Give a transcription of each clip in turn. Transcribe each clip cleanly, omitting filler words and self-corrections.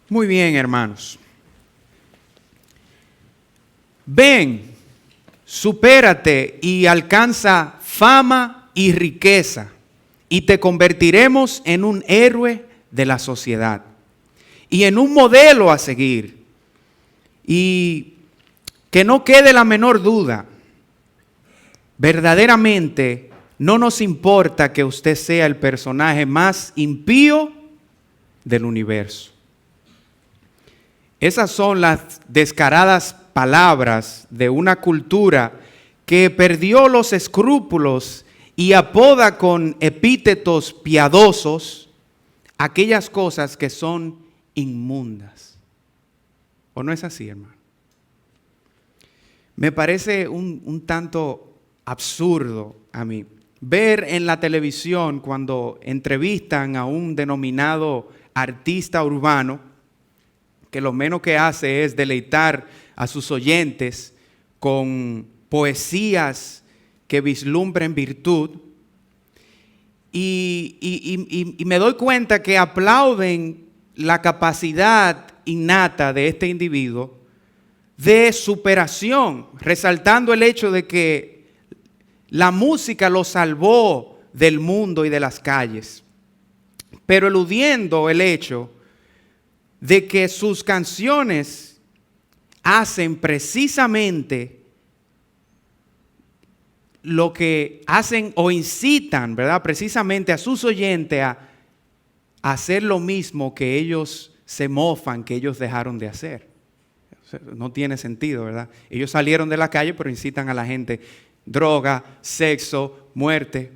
Muy bien, hermanos. Ven, supérate y alcanza fama y riqueza, y te convertiremos en un héroe de la sociedad y en un modelo a seguir. Y que no quede la menor duda, verdaderamente no nos importa que usted sea el personaje más impío del universo. Esas son las descaradas palabras de una cultura que perdió los escrúpulos y apoda con epítetos piadosos aquellas cosas que son inmundas. ¿O no es así, hermano? Me parece un tanto absurdo a mí ver en la televisión cuando entrevistan a un denominado artista urbano que lo menos que hace es deleitar a sus oyentes con poesías que vislumbren virtud. Y me doy cuenta que aplauden la capacidad innata de este individuo de superación, resaltando el hecho de que la música lo salvó del mundo y de las calles, pero eludiendo el hecho de que sus canciones hacen precisamente lo que hacen o incitan, ¿verdad? Precisamente a sus oyentes a hacer lo mismo que ellos se mofan, que ellos dejaron de hacer. O sea, no tiene sentido, ¿verdad? Ellos salieron de la calle, pero incitan a la gente: droga, sexo, muerte.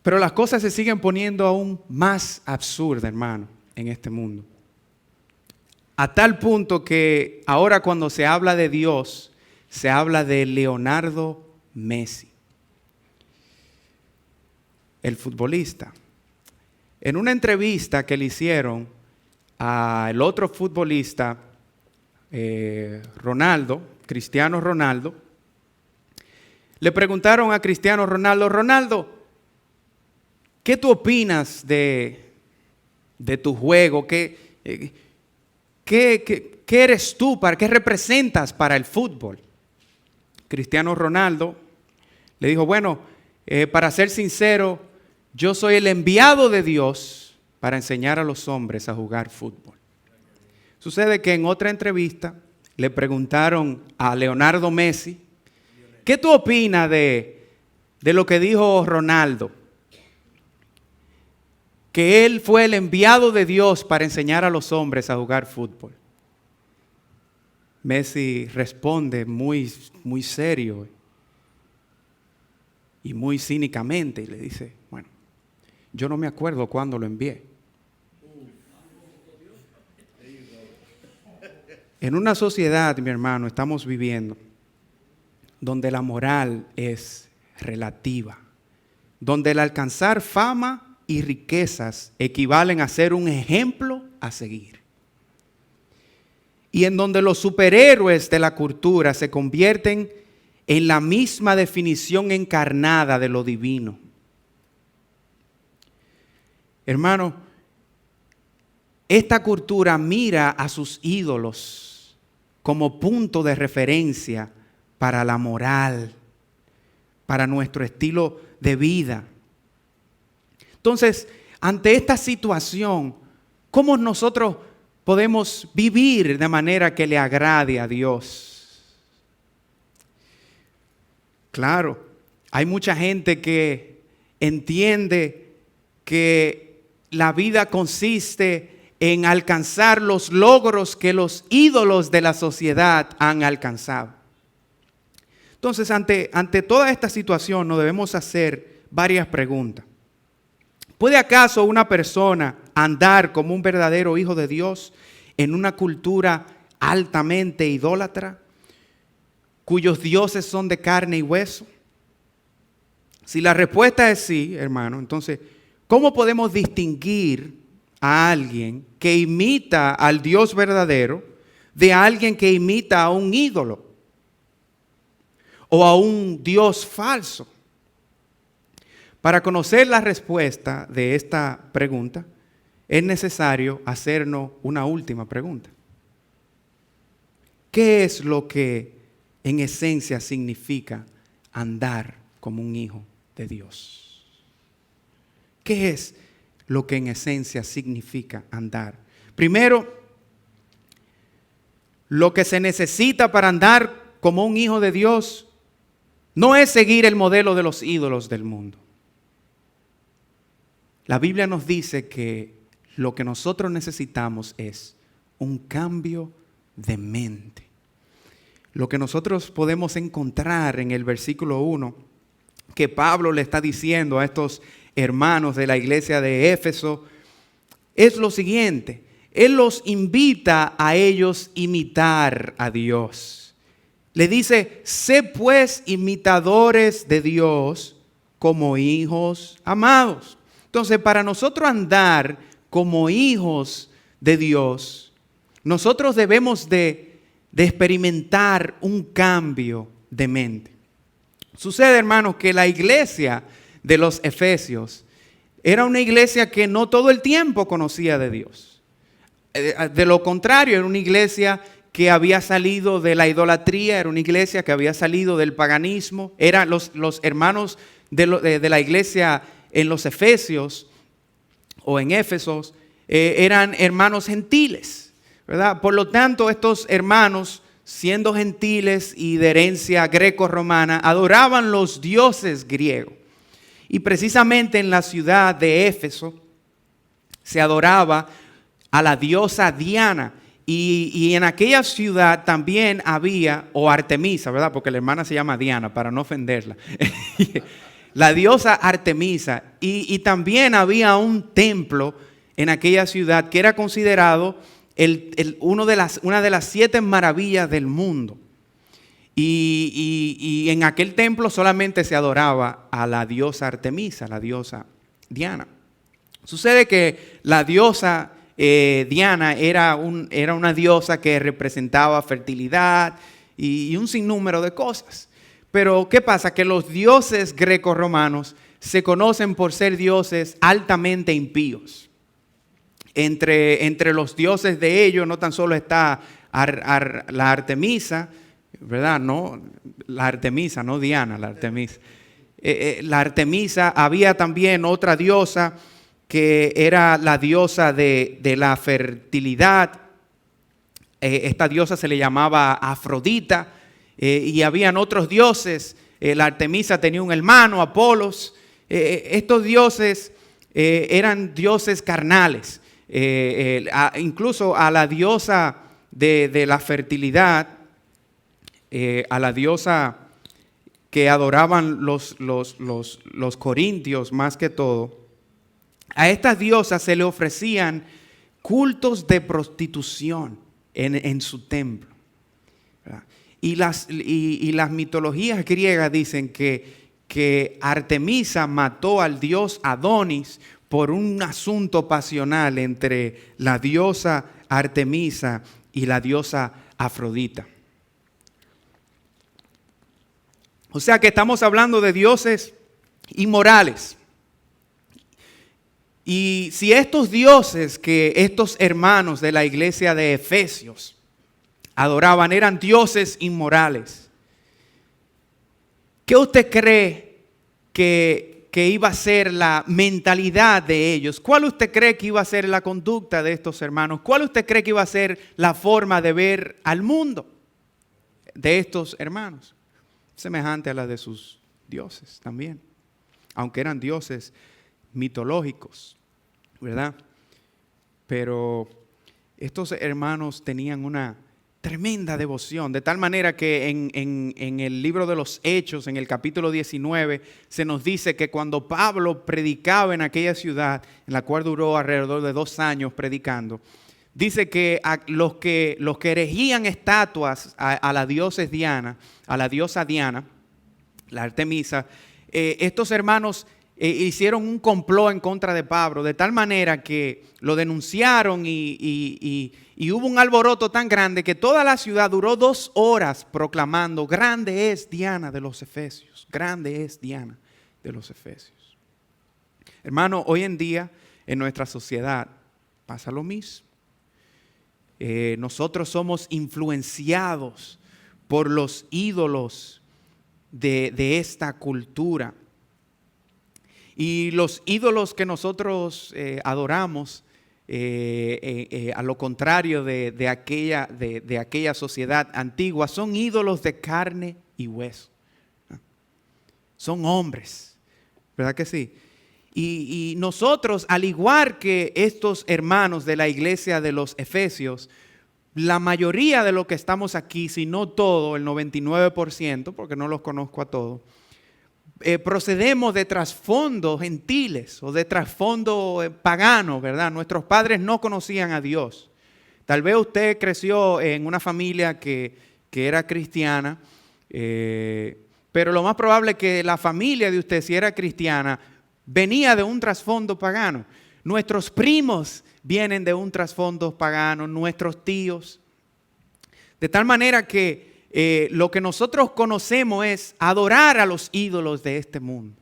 Pero las cosas se siguen poniendo aún más absurdas, hermano, en este mundo. A tal punto que ahora cuando se habla de Dios, se habla de Leonardo Messi, el futbolista. En una entrevista que le hicieron al otro futbolista, Cristiano Ronaldo, le preguntaron a Cristiano Ronaldo: Ronaldo, ¿qué tú opinas de tu juego? ¿Qué eres tú? ¿Qué representas para el fútbol? Cristiano Ronaldo le dijo: bueno, para ser sincero, yo soy el enviado de Dios para enseñar a los hombres a jugar fútbol. Sucede que en otra entrevista le preguntaron a Leonardo Messi: ¿qué tú opinas de lo que dijo Ronaldo? Que él fue el enviado de Dios para enseñar a los hombres a jugar fútbol. Messi responde muy, muy serio y muy cínicamente y le dice: bueno, yo no me acuerdo cuándo lo envié. En una sociedad, mi hermano, estamos viviendo donde la moral es relativa, donde el alcanzar fama y riquezas equivalen a ser un ejemplo a seguir, y en donde los superhéroes de la cultura se convierten en la misma definición encarnada de lo divino. Hermano, esta cultura mira a sus ídolos como punto de referencia para la moral, para nuestro estilo de vida. Entonces, ante esta situación, ¿cómo nosotros podemos vivir de manera que le agrade a Dios? Claro, hay mucha gente que entiende que la vida consiste en alcanzar los logros que los ídolos de la sociedad han alcanzado. Entonces, ante toda esta situación, nos debemos hacer varias preguntas. ¿Puede acaso una persona andar como un verdadero hijo de Dios en una cultura altamente idólatra, cuyos dioses son de carne y hueso? Si la respuesta es sí, hermano, entonces, ¿cómo podemos distinguir a alguien que imita al Dios verdadero de alguien que imita a un ídolo o a un Dios falso? Para conocer la respuesta de esta pregunta, es necesario hacernos una última pregunta. ¿Qué es lo que en esencia significa andar como un hijo de Dios? ¿Qué es lo que en esencia significa andar? Primero, lo que se necesita para andar como un hijo de Dios no es seguir el modelo de los ídolos del mundo. La Biblia nos dice que lo que nosotros necesitamos es un cambio de mente. Lo que nosotros podemos encontrar en el versículo 1, que Pablo le está diciendo a estos hermanos de la iglesia de Éfeso, es lo siguiente. Él los invita a ellos imitar a Dios. Le dice, sé pues imitadores de Dios como hijos amados. Entonces, para nosotros andar como hijos de Dios, nosotros debemos de experimentar un cambio de mente. Sucede, hermanos, que la iglesia de los Efesios era una iglesia que no todo el tiempo conocía de Dios. De lo contrario, era una iglesia que había salido de la idolatría, era una iglesia que había salido del paganismo. Eran los hermanos de la iglesia en los Efesios o en Éfesos, eran hermanos gentiles, ¿verdad? Por lo tanto, estos hermanos, siendo gentiles y de herencia greco-romana, adoraban los dioses griegos. Y precisamente en la ciudad de Éfeso se adoraba a la diosa Diana. Y en aquella ciudad también había, o Artemisa, ¿verdad? Porque la hermana se llama Diana, para no ofenderla. La diosa Artemisa. Y también había un templo en aquella ciudad que era considerado una de las 7 maravillas del mundo. Y en aquel templo solamente se adoraba a la diosa Artemisa, la diosa Diana. Sucede que la diosa Diana era una diosa que representaba fertilidad y un sinnúmero de cosas. Pero ¿qué pasa? Que los dioses grecorromanos se conocen por ser dioses altamente impíos. Entre los dioses de ellos no tan solo está la Artemisa, ¿verdad? No, la Artemisa, no Diana, la Artemisa. La Artemisa, había también otra diosa que era la diosa de la fertilidad. Esta diosa se le llamaba Afrodita. Y habían otros dioses. La Artemisa tenía un hermano, Apolos. Estos dioses eran dioses carnales. Incluso a la diosa de la fertilidad, a la diosa que adoraban los corintios más que todo, a estas diosas se le ofrecían cultos de prostitución en su templo. Y las mitologías griegas dicen que Artemisa mató al dios Adonis por un asunto pasional entre la diosa Artemisa y la diosa Afrodita. O sea que estamos hablando de dioses inmorales. Y si estos dioses que estos hermanos de la iglesia de Efesios adoraban eran dioses inmorales, ¿qué usted cree que iba a ser la mentalidad de ellos? ¿Cuál usted cree que iba a ser la conducta de estos hermanos? ¿Cuál usted cree que iba a ser la forma de ver al mundo de estos hermanos? Semejante a la de sus dioses también, aunque eran dioses mitológicos, ¿verdad? Pero estos hermanos tenían una tremenda devoción, de tal manera que en el libro de los Hechos, en el capítulo 19, se nos dice que cuando Pablo predicaba en aquella ciudad, en la cual duró alrededor de 2 años predicando, dice que los que erigían estatuas a la diosa Diana, la Artemisa, estos hermanos hicieron un complot en contra de Pablo, de tal manera que lo denunciaron y hubo un alboroto tan grande que toda la ciudad duró 2 horas proclamando: grande es Diana de los Efesios, grande es Diana de los Efesios. Hermano, hoy en día en nuestra sociedad pasa lo mismo. Nosotros somos influenciados por los ídolos de esta cultura. Y los ídolos que nosotros adoramos, a lo contrario de aquella sociedad antigua, son ídolos de carne y hueso. Son hombres, ¿verdad que sí? Y nosotros, al igual que estos hermanos de la iglesia de los Efesios, la mayoría de los que estamos aquí, si no todo, el 99%, porque no los conozco a todos, procedemos de trasfondos gentiles o de trasfondo pagano, ¿verdad? Nuestros padres no conocían a Dios. Tal vez usted creció en una familia que era cristiana, pero lo más probable es que la familia de usted, si era cristiana, venía de un trasfondo pagano. Nuestros primos vienen de un trasfondo pagano, nuestros tíos. De tal manera que lo que nosotros conocemos es adorar a los ídolos de este mundo.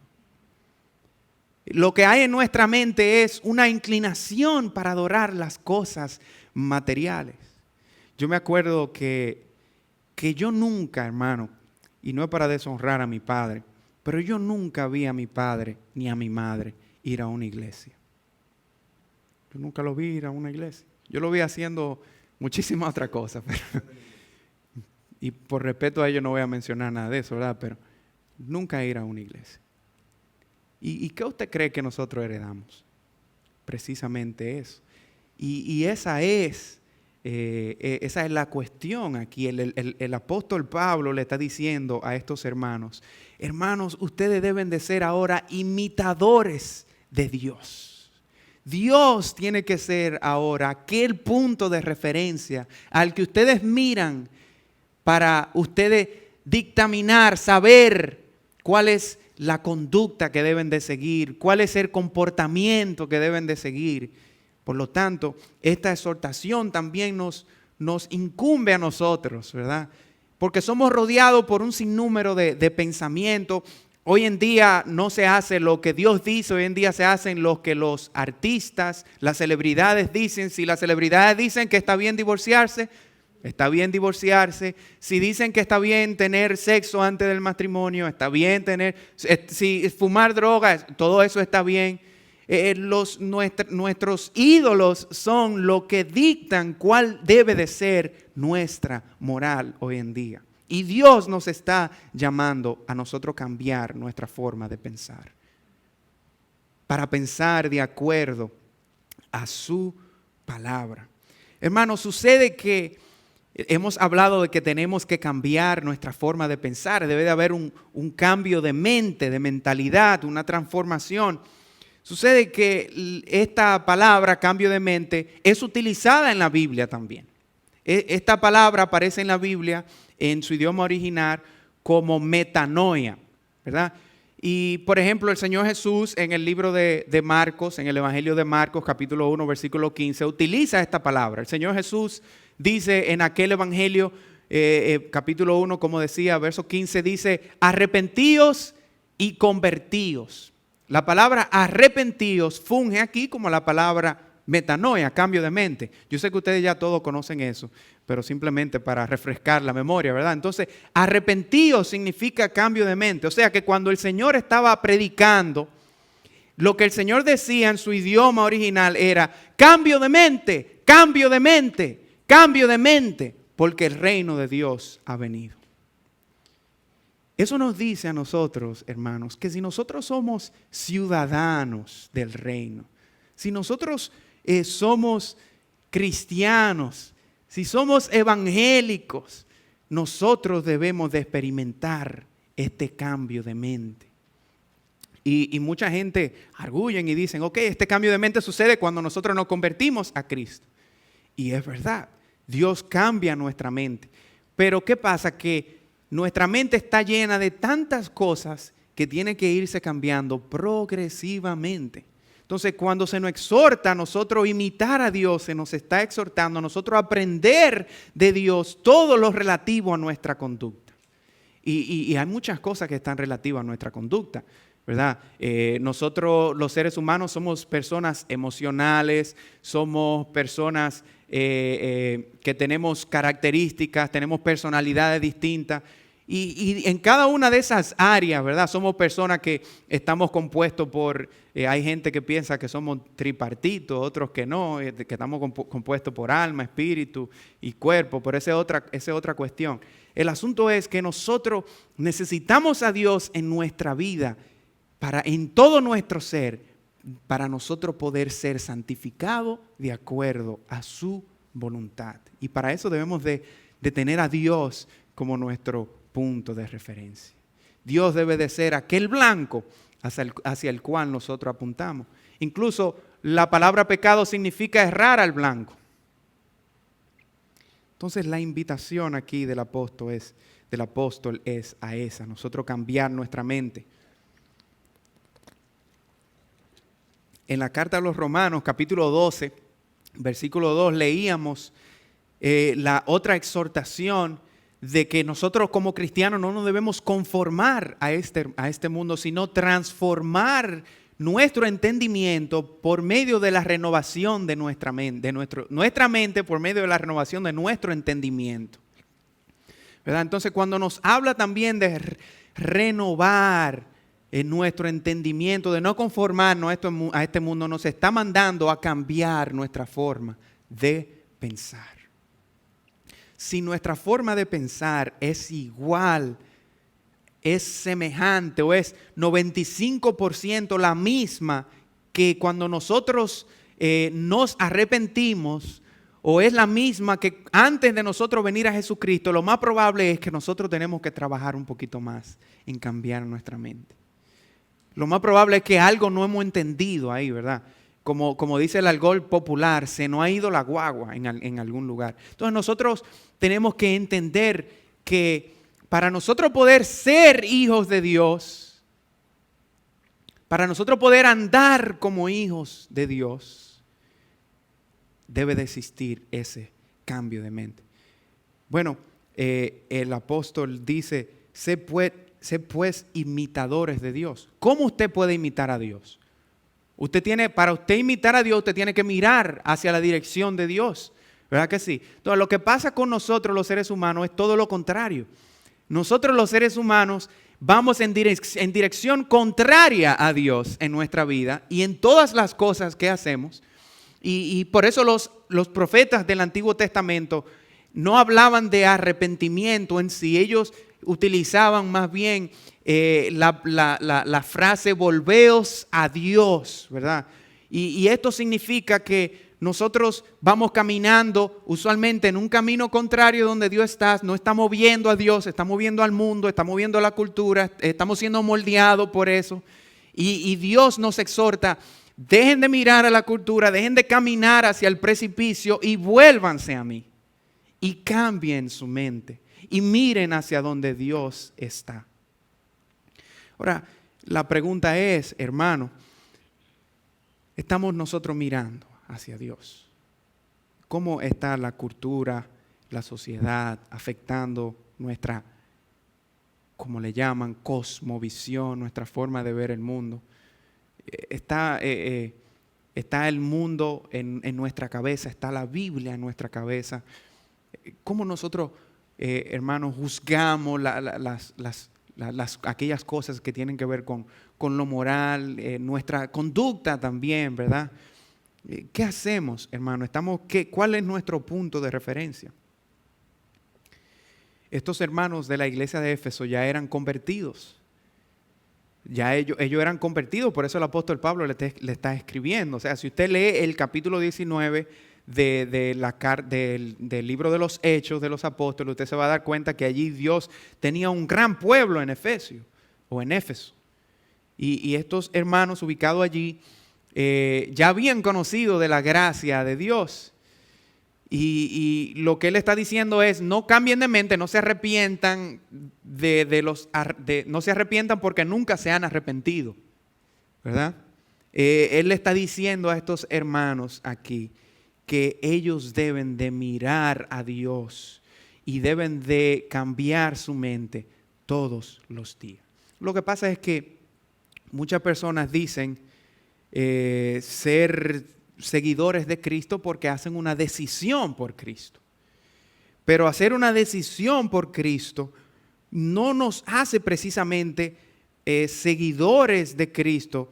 Lo que hay en nuestra mente es una inclinación para adorar las cosas materiales. Yo me acuerdo que yo nunca, hermano, y no es para deshonrar a mi padre, pero yo nunca vi a mi padre ni a mi madre ir a una iglesia. Yo nunca lo vi ir a una iglesia. Yo lo vi haciendo muchísimas otras cosas. Y por respeto a ellos no voy a mencionar nada de eso, ¿verdad? Pero nunca ir a una iglesia. ¿Y qué usted cree que nosotros heredamos? Precisamente eso. Y esa es la cuestión aquí. El apóstol Pablo le está diciendo a estos hermanos, hermanos, ustedes deben de ser ahora imitadores de Dios. Dios tiene que ser ahora aquel punto de referencia al que ustedes miran para ustedes dictaminar, saber cuál es la conducta que deben de seguir, cuál es el comportamiento que deben de seguir. Por lo tanto, esta exhortación también nos incumbe a nosotros, ¿verdad? Porque somos rodeados por un sinnúmero de pensamientos. Hoy en día no se hace lo que Dios dice, hoy en día se hacen lo que los artistas, las celebridades dicen. Si las celebridades dicen que está bien divorciarse, está bien divorciarse. Si dicen que está bien tener sexo antes del matrimonio, está bien si fumar drogas, todo eso está bien. Nuestros ídolos son lo que dictan cuál debe de ser nuestra moral hoy en día. Y Dios nos está llamando a nosotros cambiar nuestra forma de pensar, para pensar de acuerdo a su palabra. Hermanos, sucede que hemos hablado de que tenemos que cambiar nuestra forma de pensar. Debe de haber un cambio de mente, de mentalidad, una transformación. Sucede que esta palabra, cambio de mente, es utilizada en la Biblia también. Esta palabra aparece en la Biblia en su idioma original como metanoia, ¿verdad? Y por ejemplo, el Señor Jesús en el libro de Marcos, en el Evangelio de Marcos, capítulo 1, versículo 15, utiliza esta palabra. El Señor Jesús dice en aquel Evangelio, capítulo 1, como decía, verso 15, dice, arrepentíos y convertíos. La palabra arrepentíos funge aquí como la palabra metanoia, cambio de mente. Yo sé que ustedes ya todos conocen eso, pero simplemente para refrescar la memoria, ¿verdad? Entonces, arrepentíos significa cambio de mente. O sea que cuando el Señor estaba predicando, lo que el Señor decía en su idioma original era cambio de mente, cambio de mente, cambio de mente, porque el reino de Dios ha venido. Eso nos dice a nosotros, hermanos, que si nosotros somos ciudadanos del reino, si nosotros somos cristianos, si somos evangélicos, nosotros debemos de experimentar este cambio de mente. Y mucha gente arguyen y dicen, ok, este cambio de mente sucede cuando nosotros nos convertimos a Cristo. Y es verdad, Dios cambia nuestra mente. Pero ¿qué pasa? Que nuestra mente está llena de tantas cosas que tiene que irse cambiando progresivamente. Entonces, cuando se nos exhorta a nosotros imitar a Dios, se nos está exhortando a nosotros aprender de Dios todo lo relativo a nuestra conducta. Y hay muchas cosas que están relativas a nuestra conducta. ¿verdad? Nosotros los seres humanos somos personas emocionales, somos personas que tenemos características, tenemos personalidades distintas. Y en cada una de esas áreas, ¿verdad? Somos personas que estamos compuestos por, hay gente que piensa que somos tripartitos, otros que no, que estamos compuestos por alma, espíritu y cuerpo, pero esa es otra cuestión. El asunto es que nosotros necesitamos a Dios en nuestra vida, en todo nuestro ser, para nosotros poder ser santificados de acuerdo a su voluntad. Y para eso debemos de tener a Dios como nuestro punto de referencia. Dios debe de ser aquel blanco hacia el cual nosotros apuntamos. Incluso la palabra pecado significa errar al blanco. Entonces la invitación aquí del apóstol es a esa, nosotros cambiar nuestra mente. En la carta a los Romanos, capítulo 12, versículo 2, leíamos la otra exhortación de que nosotros como cristianos no nos debemos conformar a este mundo, sino transformar nuestro entendimiento por medio de la renovación de nuestra mente, nuestra mente por medio de la renovación de nuestro entendimiento. ¿Verdad? Entonces, cuando nos habla también de renovar en nuestro entendimiento, de no conformarnos a este mundo, nos está mandando a cambiar nuestra forma de pensar. Si nuestra forma de pensar es igual, es semejante o es 95% la misma que cuando nosotros nos arrepentimos, o es la misma que antes de nosotros venir a Jesucristo, lo más probable es que nosotros tenemos que trabajar un poquito más en cambiar nuestra mente. Lo más probable es que algo no hemos entendido ahí, ¿verdad? Como dice el argot popular, se nos ha ido la guagua en algún lugar. Entonces nosotros tenemos que entender que para nosotros poder ser hijos de Dios, para nosotros poder andar como hijos de Dios, debe de existir ese cambio de mente. Bueno, el apóstol dice, sé pues imitadores de Dios. ¿Cómo usted puede imitar a Dios? Para usted imitar a Dios, usted tiene que mirar hacia la dirección de Dios. ¿Verdad que sí? Entonces, lo que pasa con nosotros los seres humanos es todo lo contrario. Nosotros los seres humanos vamos en dirección contraria a Dios en nuestra vida y en todas las cosas que hacemos. Y por eso los profetas del Antiguo Testamento no hablaban de arrepentimiento en sí. Ellos utilizaban más bien la frase volveos a Dios, ¿verdad? Y esto significa que nosotros vamos caminando usualmente en un camino contrario donde Dios está, no estamos viendo a Dios, estamos viendo al mundo, estamos viendo la cultura, estamos siendo moldeados por eso. Y Dios nos exhorta, dejen de mirar a la cultura, dejen de caminar hacia el precipicio y vuélvanse a mí. Y cambien su mente y miren hacia donde Dios está. Ahora, la pregunta es, hermano, ¿estamos nosotros mirando hacia Dios? ¿Cómo está la cultura, la sociedad afectando nuestra, como le llaman, cosmovisión, nuestra forma de ver el mundo? Está el mundo en nuestra cabeza, está la Biblia en nuestra cabeza. ¿Cómo nosotros, hermanos, juzgamos aquellas cosas que tienen que ver con lo moral, nuestra conducta también, ¿verdad? ¿Qué hacemos, hermano? ¿Cuál es nuestro punto de referencia? Estos hermanos de la iglesia de Éfeso ya eran convertidos. Ya ellos eran convertidos, por eso el apóstol Pablo le está escribiendo. O sea, si usted lee el capítulo 19 del libro de los Hechos de los Apóstoles, usted se va a dar cuenta que allí Dios tenía un gran pueblo en Éfeso. Y estos hermanos ubicados allí ya habían conocido de la gracia de Dios. Y lo que él está diciendo es, no cambien de mente, no se arrepientan no se arrepientan porque nunca se han arrepentido, ¿verdad? Él le está diciendo a estos hermanos aquí que ellos deben de mirar a Dios y deben de cambiar su mente todos los días. Lo que pasa es que muchas personas dicen ser seguidores de Cristo porque hacen una decisión por Cristo. Pero hacer una decisión por Cristo no nos hace precisamente seguidores de Cristo.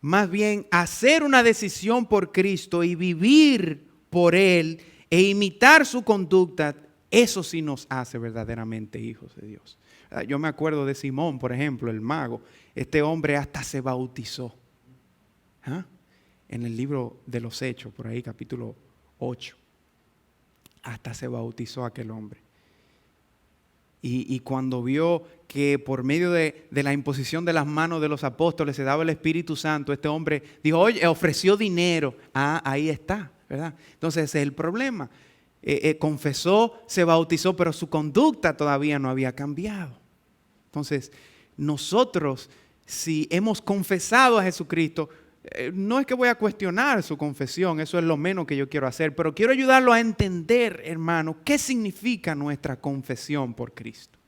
Más bien, hacer una decisión por Cristo y vivir por Él e imitar su conducta, eso sí nos hace verdaderamente hijos de Dios. Yo me acuerdo de Simón, por ejemplo, el mago. Este hombre hasta se bautizó. En el libro de los Hechos, por ahí capítulo 8. Hasta se bautizó aquel hombre. Y cuando vio que por medio de la imposición de las manos de los apóstoles se daba el Espíritu Santo, este hombre dijo, oye, ofreció dinero. Ahí está, ¿verdad? Entonces ese es el problema. Confesó, se bautizó, pero su conducta todavía no había cambiado. Entonces, nosotros, si hemos confesado a Jesucristo, no es que voy a cuestionar su confesión, eso es lo menos que yo quiero hacer, pero quiero ayudarlo a entender, hermano, qué significa nuestra confesión por Cristo,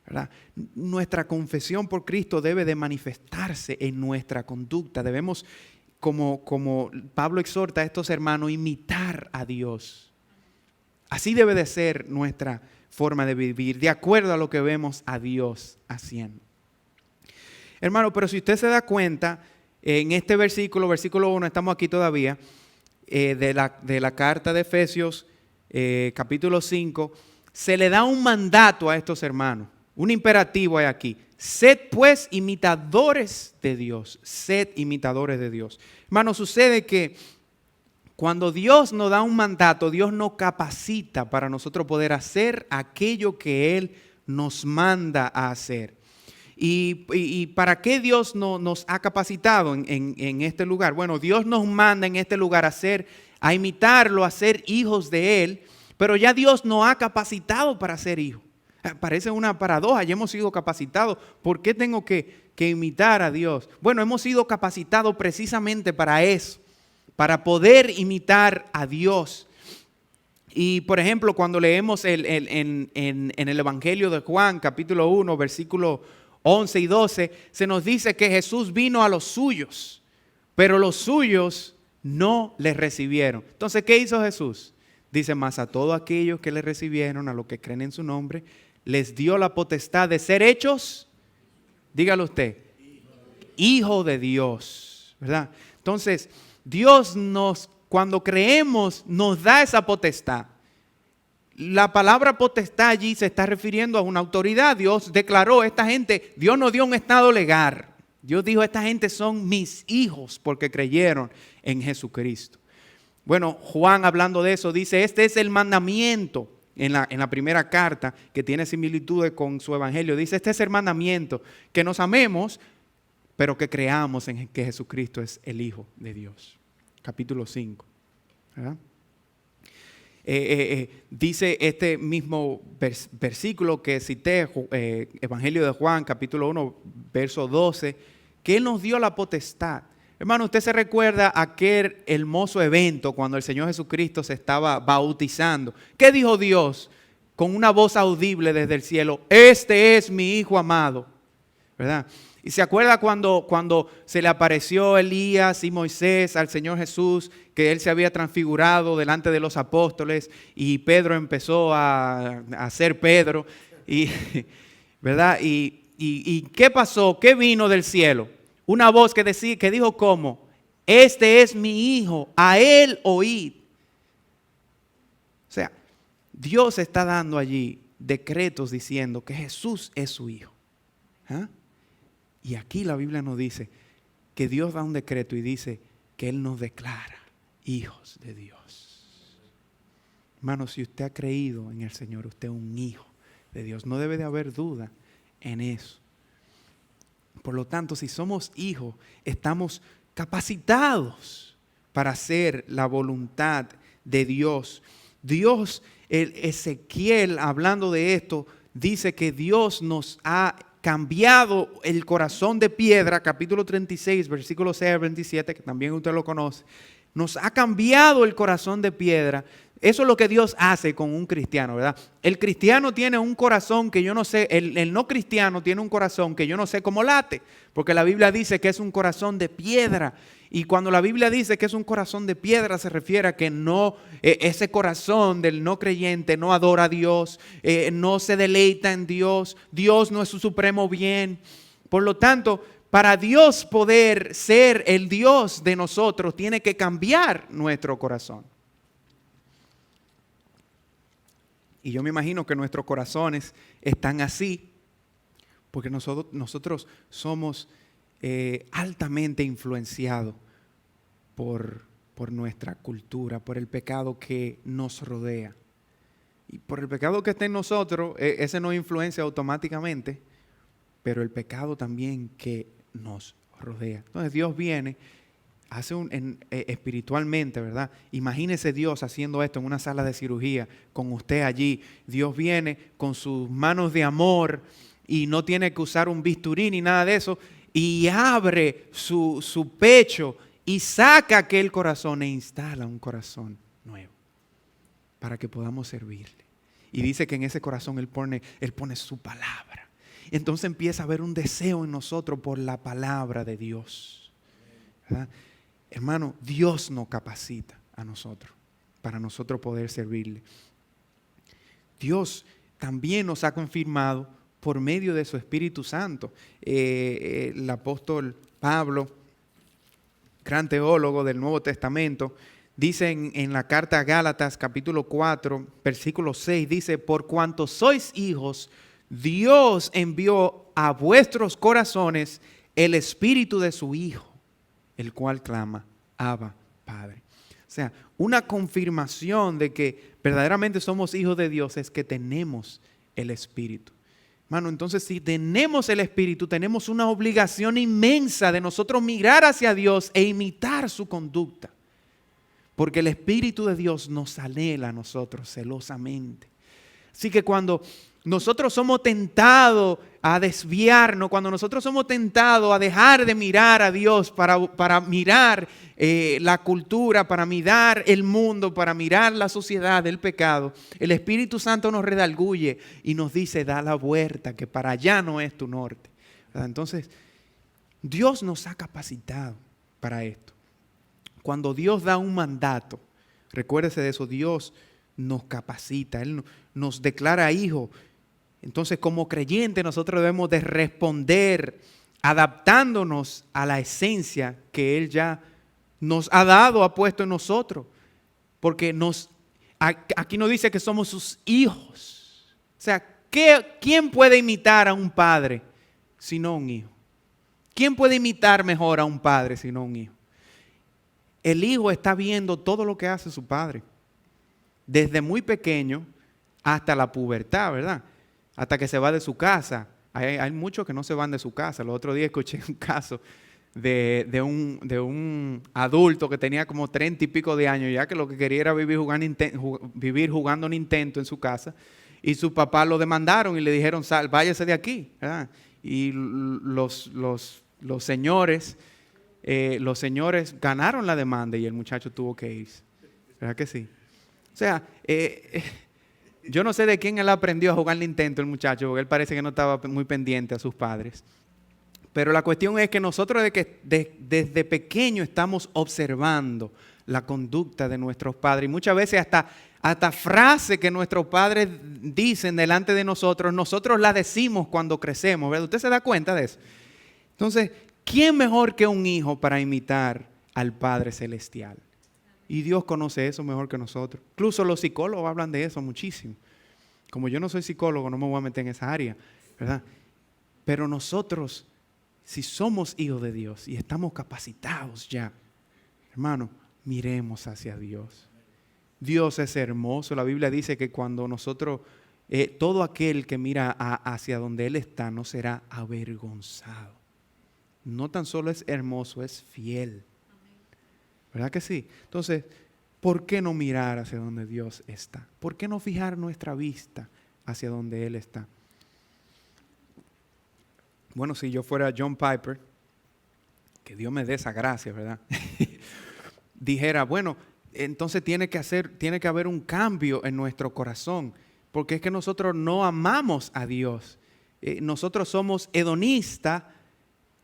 ¿verdad? Nuestra confesión por Cristo debe de manifestarse en nuestra conducta. Debemos, como Pablo exhorta a estos hermanos, imitar a Dios. Así debe de ser nuestra forma de vivir, de acuerdo a lo que vemos a Dios haciendo. Hermano, pero si usted se da cuenta, en este versículo 1, estamos aquí todavía, de la carta de Efesios, capítulo 5, se le da un mandato a estos hermanos, un imperativo hay aquí. Sed pues imitadores de Dios, sed imitadores de Dios. Hermano, sucede que cuando Dios nos da un mandato, Dios nos capacita para nosotros poder hacer aquello que Él nos manda a hacer. ¿Y para qué Dios nos ha capacitado en este lugar? Bueno, Dios nos manda en este lugar a imitarlo, a ser hijos de Él, pero ya Dios nos ha capacitado para ser hijos. Parece una paradoja, ya hemos sido capacitados. ¿Por qué tengo que imitar a Dios? Bueno, hemos sido capacitados precisamente para eso, para poder imitar a Dios. Y por ejemplo, cuando leemos en el Evangelio de Juan, capítulo 1, versículo 11 y 12, se nos dice que Jesús vino a los suyos, pero los suyos no le recibieron. Entonces, ¿qué hizo Jesús? Dice, mas a todos aquellos que le recibieron, a los que creen en su nombre, les dio la potestad de ser hechos, dígalo usted, hijo de Dios, ¿verdad? Entonces, Dios cuando creemos, nos da esa potestad. La palabra potestad allí se está refiriendo a una autoridad. Dios declaró, esta gente, Dios nos dio un estado legal. Dios dijo, esta gente son mis hijos porque creyeron en Jesucristo. Bueno, Juan hablando de eso dice, este es el mandamiento en la primera carta que tiene similitudes con su evangelio. Dice, este es el mandamiento, que nos amemos, pero que creamos en que Jesucristo es el Hijo de Dios. Capítulo 5, ¿verdad? Dice este mismo versículo que cité, Evangelio de Juan, capítulo 1, verso 12, que Él nos dio la potestad. Hermano, usted se recuerda aquel hermoso evento cuando el Señor Jesucristo se estaba bautizando. ¿Qué dijo Dios con una voz audible desde el cielo? Este es mi Hijo amado, ¿verdad? Y se acuerda cuando se le apareció Elías y Moisés al Señor Jesús, que Él se había transfigurado delante de los apóstoles y Pedro empezó a ser Pedro, ¿verdad? ¿Y qué pasó? ¿Qué vino del cielo? Una voz que dijo ¿cómo? Este es mi Hijo, a Él oíd. O sea, Dios está dando allí decretos diciendo que Jesús es su Hijo. ¿Ah? Y aquí la Biblia nos dice que Dios da un decreto y dice que Él nos declara hijos de Dios. Hermano, si usted ha creído en el Señor, usted es un hijo de Dios. No debe de haber duda en eso. Por lo tanto, si somos hijos, estamos capacitados para hacer la voluntad de Dios. Ezequiel, hablando de esto, dice que Dios nos ha cambiado el corazón de piedra, capítulo 36, versículo 6 al 27, que también usted lo conoce. Nos ha cambiado el corazón de piedra. Eso es lo que Dios hace con un cristiano, ¿verdad? El cristiano tiene un corazón que yo no sé, el no cristiano tiene un corazón que yo no sé cómo late, porque la Biblia dice que es un corazón de piedra. Y cuando la Biblia dice que es un corazón de piedra, se refiere a que no, ese corazón del no creyente no adora a Dios, no se deleita en Dios, Dios no es su supremo bien. Por lo tanto, para Dios poder ser el Dios de nosotros, tiene que cambiar nuestro corazón. Y yo me imagino que nuestros corazones están así, porque nosotros somos altamente influenciados por nuestra cultura, por el pecado que nos rodea. Y por el pecado que está en nosotros, ese nos influencia automáticamente, pero el pecado también que nos rodea. Entonces Dios viene, hace espiritualmente, ¿verdad? Imagínese Dios haciendo esto en una sala de cirugía, con usted allí. Dios viene con sus manos de amor y no tiene que usar un bisturí ni nada de eso, y abre su pecho y saca aquel corazón e instala un corazón nuevo para que podamos servirle. Y dice que en ese corazón Él pone su palabra. Entonces empieza a haber un deseo en nosotros por la palabra de Dios, ¿verdad? Hermano, Dios nos capacita a nosotros para nosotros poder servirle. Dios también nos ha confirmado por medio de su Espíritu Santo. El apóstol Pablo, gran teólogo del Nuevo Testamento, dice en la carta a Gálatas capítulo 4, versículo 6, dice: por cuanto sois hijos, Dios envió a vuestros corazones el Espíritu de su Hijo, el cual clama, Abba, Padre. O sea, una confirmación de que verdaderamente somos hijos de Dios es que tenemos el Espíritu. Hermano, entonces si tenemos el Espíritu, tenemos una obligación inmensa de nosotros mirar hacia Dios e imitar su conducta. Porque el Espíritu de Dios nos anhela a nosotros celosamente. Así que cuando nosotros somos tentados a desviarnos, cuando nosotros somos tentados a dejar de mirar a Dios para mirar la cultura, para mirar el mundo, para mirar la sociedad del pecado, el Espíritu Santo nos redarguye y nos dice: da la vuelta, que para allá no es tu norte. ¿Verdad? Entonces, Dios nos ha capacitado para esto. Cuando Dios da un mandato, recuérdese de eso, Dios nos capacita, Él nos declara hijos. Entonces, como creyentes, nosotros debemos de responder adaptándonos a la esencia que Él ya nos ha dado, ha puesto en nosotros. Porque aquí nos dice que somos sus hijos. O sea, ¿quién puede imitar a un padre sino un hijo? ¿Quién puede imitar mejor a un padre sino un hijo? El hijo está viendo todo lo que hace su padre, desde muy pequeño hasta la pubertad, ¿verdad? Hasta que se va de su casa. Hay muchos que no se van de su casa. El otro día escuché un caso de un adulto que tenía como 30 y pico de años, ya que lo que quería era vivir jugando Nintendo en su casa, y su papá lo demandaron y le dijeron: váyase de aquí, ¿verdad? Y los señores ganaron la demanda y el muchacho tuvo que irse. ¿Verdad que sí? O sea, yo no sé de quién él aprendió a jugar Nintendo, el muchacho, porque él parece que no estaba muy pendiente a sus padres. Pero la cuestión es que nosotros desde pequeño estamos observando la conducta de nuestros padres. Y muchas veces hasta frases que nuestros padres dicen delante de nosotros las decimos cuando crecemos, ¿verdad? ¿Usted se da cuenta de eso? Entonces, ¿quién mejor que un hijo para imitar al Padre Celestial? Y Dios conoce eso mejor que nosotros. Incluso los psicólogos hablan de eso muchísimo. Como yo no soy psicólogo, no me voy a meter en esa área, ¿verdad? Pero nosotros, si somos hijos de Dios y estamos capacitados ya, hermano, miremos hacia Dios. Dios es hermoso. La Biblia dice que cuando nosotros, todo aquel que mira hacia donde Él está no será avergonzado. No tan solo es hermoso, es fiel. ¿Verdad que sí? Entonces, ¿por qué no mirar hacia donde Dios está? ¿Por qué no fijar nuestra vista hacia donde Él está? Bueno, si yo fuera John Piper, que Dios me dé esa gracia, ¿verdad? dijera, bueno, entonces tiene que haber un cambio en nuestro corazón, porque es que nosotros no amamos a Dios. Nosotros somos hedonistas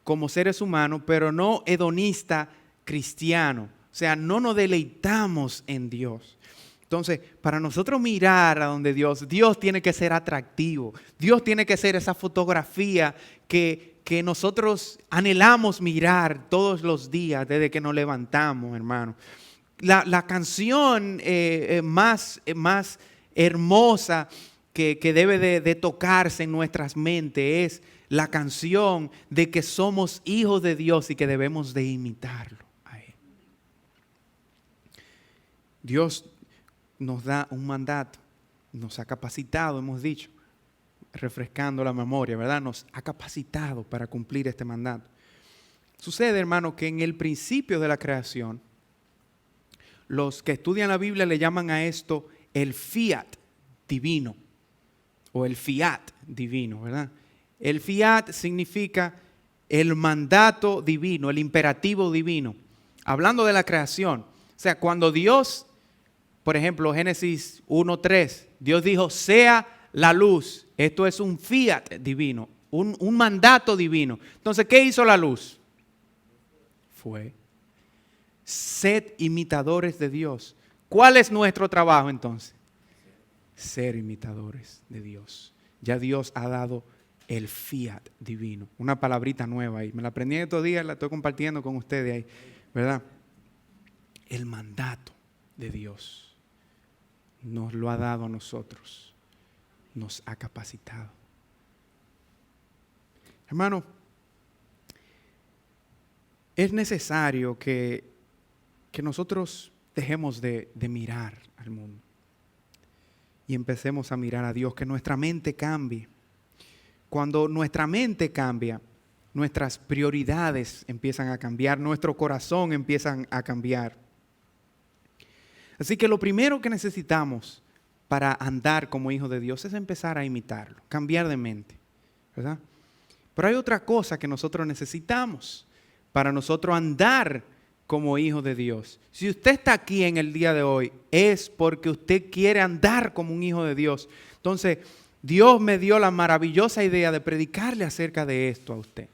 como seres humanos, pero no hedonista cristiano. O sea, no nos deleitamos en Dios. Entonces, para nosotros mirar a donde Dios tiene que ser atractivo. Dios tiene que ser esa fotografía que nosotros anhelamos mirar todos los días desde que nos levantamos, hermano. La canción más hermosa que debe de tocarse en nuestras mentes es la canción de que somos hijos de Dios y que debemos de imitarlo a Él. Dios nos da un mandato, nos ha capacitado, hemos dicho, refrescando la memoria, ¿verdad? Nos ha capacitado para cumplir este mandato. Sucede, hermano, que en el principio de la creación, los que estudian la Biblia le llaman a esto el fiat divino o el fiat divino, ¿verdad? El fiat significa el mandato divino, el imperativo divino. Hablando de la creación, o sea, cuando Dios, por ejemplo, Génesis 1:3, Dios dijo, sea la luz. Esto es un fiat divino, un mandato divino. Entonces, ¿qué hizo la luz? Fue. Sed imitadores de Dios. ¿Cuál es nuestro trabajo entonces? Ser imitadores de Dios. Ya Dios ha dado el fiat divino. Una palabrita nueva ahí. Me la aprendí estos días, la estoy compartiendo con ustedes ahí. ¿Verdad? El mandato de Dios nos lo ha dado a nosotros. Nos ha capacitado. Hermano, es necesario que nosotros dejemos de mirar al mundo y empecemos a mirar a Dios, que nuestra mente cambie. Cuando nuestra mente cambia, nuestras prioridades empiezan a cambiar, nuestro corazón empieza a cambiar. Así que lo primero que necesitamos para andar como hijos de Dios es empezar a imitarlo, cambiar de mente, ¿verdad? Pero hay otra cosa que nosotros necesitamos para nosotros andar como hijos de Dios. Si usted está aquí en el día de hoy, es porque usted quiere andar como un hijo de Dios. Entonces, Dios me dio la maravillosa idea de predicarle acerca de esto a usted.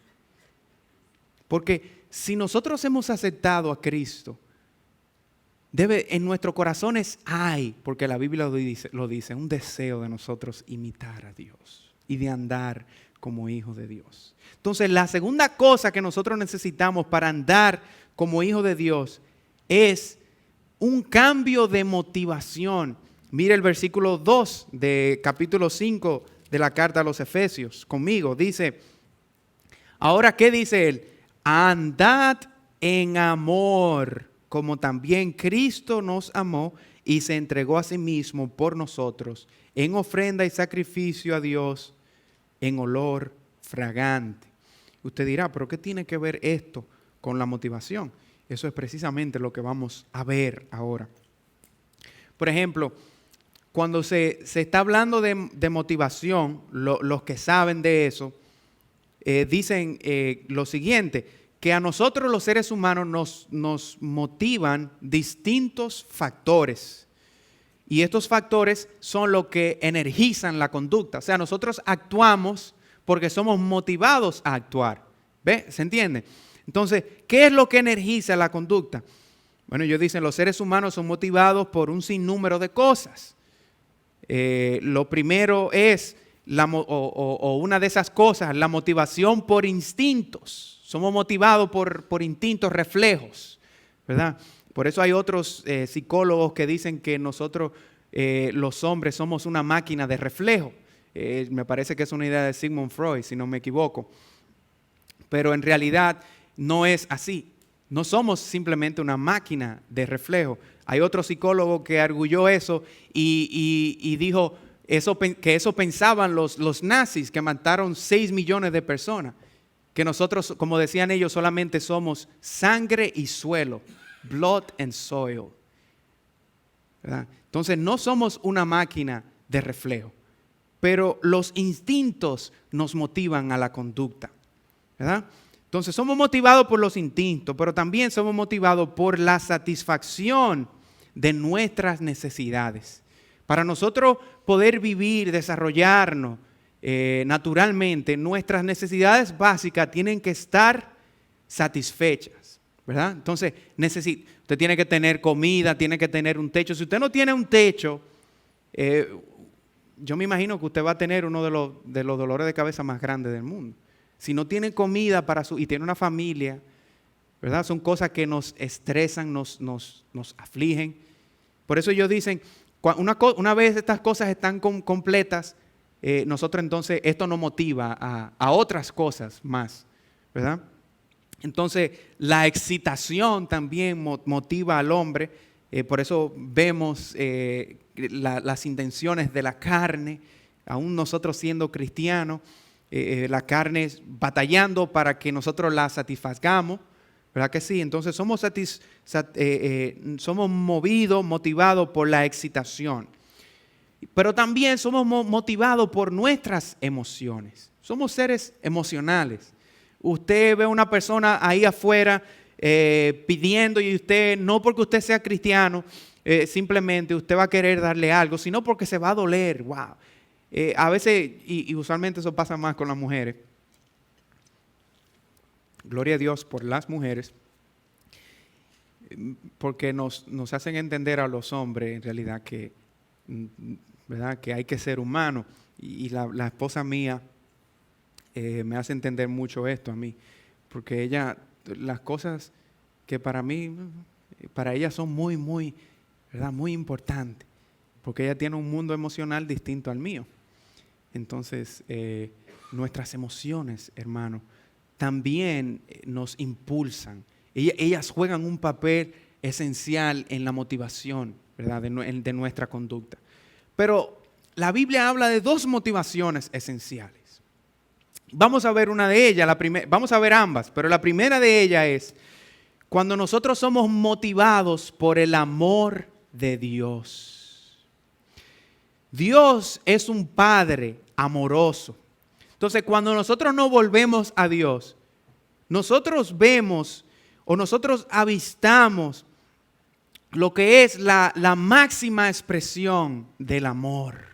Porque si nosotros hemos aceptado a Cristo, en nuestros corazones hay, porque la Biblia lo dice, un deseo de nosotros imitar a Dios y de andar como hijos de Dios. Entonces, la segunda cosa que nosotros necesitamos para andar como hijos de Dios es un cambio de motivación. Mire el versículo 2 de capítulo 5 de la carta a los Efesios conmigo. Dice, ahora, ¿qué dice él? Andad en amor, como también Cristo nos amó y se entregó a sí mismo por nosotros, en ofrenda y sacrificio a Dios, en olor fragante. Usted dirá, ¿pero qué tiene que ver esto con la motivación? Eso es precisamente lo que vamos a ver ahora. Por ejemplo, cuando se está hablando de motivación, los que saben de eso, dicen lo siguiente, que a nosotros los seres humanos nos motivan distintos factores. Y estos factores son los que energizan la conducta. O sea, nosotros actuamos porque somos motivados a actuar. ¿Ve? ¿Se entiende? Entonces, ¿qué es lo que energiza la conducta? Bueno, ellos dicen, los seres humanos son motivados por un sinnúmero de cosas. Lo primero es, una de esas cosas, la motivación por instintos. Somos motivados por instintos, reflejos, ¿verdad? Por eso hay otros psicólogos que dicen que nosotros, los hombres, somos una máquina de reflejo. Me parece que es una idea de Sigmund Freud, si no me equivoco. Pero en realidad no es así. No somos simplemente una máquina de reflejo. Hay otro psicólogo que arguyó eso y dijo que eso pensaban los nazis, que mataron 6 millones de personas. Que nosotros, como decían ellos, solamente somos sangre y suelo. Blood and soil. ¿Verdad? Entonces no somos una máquina de reflejo. Pero los instintos nos motivan a la conducta. ¿Verdad? Entonces somos motivados por los instintos, pero también somos motivados por la satisfacción de nuestras necesidades. Para nosotros poder vivir, desarrollarnos naturalmente, nuestras necesidades básicas tienen que estar satisfechas, ¿verdad? Entonces, usted tiene que tener comida, tiene que tener un techo. Si usted no tiene un techo, yo me imagino que usted va a tener uno de los dolores de cabeza más grandes del mundo. Si no tiene comida y tiene una familia, ¿verdad? Son cosas que nos estresan, nos afligen. Por eso ellos dicen, una vez estas cosas están completas, nosotros entonces esto nos motiva a otras cosas más, ¿verdad? Entonces la excitación también motiva al hombre. Por eso vemos las intenciones de la carne, aún nosotros siendo cristianos, la carne batallando para que nosotros la satisfagamos, ¿verdad que sí? Entonces somos motivados por la excitación. Pero también somos motivados por nuestras emociones. Somos seres emocionales. Usted ve a una persona ahí afuera pidiendo y usted, no porque usted sea cristiano, simplemente usted va a querer darle algo, sino porque se va a doler. Wow. A veces, y usualmente eso pasa más con las mujeres. Gloria a Dios por las mujeres, porque nos hacen entender a los hombres en realidad que, ¿verdad?, que hay que ser humano. Y la esposa mía me hace entender mucho esto a mí, porque ella, las cosas que para mí, para ella son muy, muy, ¿verdad?, muy importantes, porque ella tiene un mundo emocional distinto al mío. Entonces, nuestras emociones, hermano, también nos impulsan. Ellas juegan un papel esencial en la motivación, ¿verdad?, de nuestra conducta. Pero la Biblia habla de dos motivaciones esenciales. Vamos a ver una de ellas, vamos a ver ambas, pero la primera de ellas es cuando nosotros somos motivados por el amor de Dios. Dios es un Padre amoroso. Entonces, cuando nosotros nos volvemos a Dios, nosotros vemos o nosotros avistamos lo que es la máxima expresión del amor.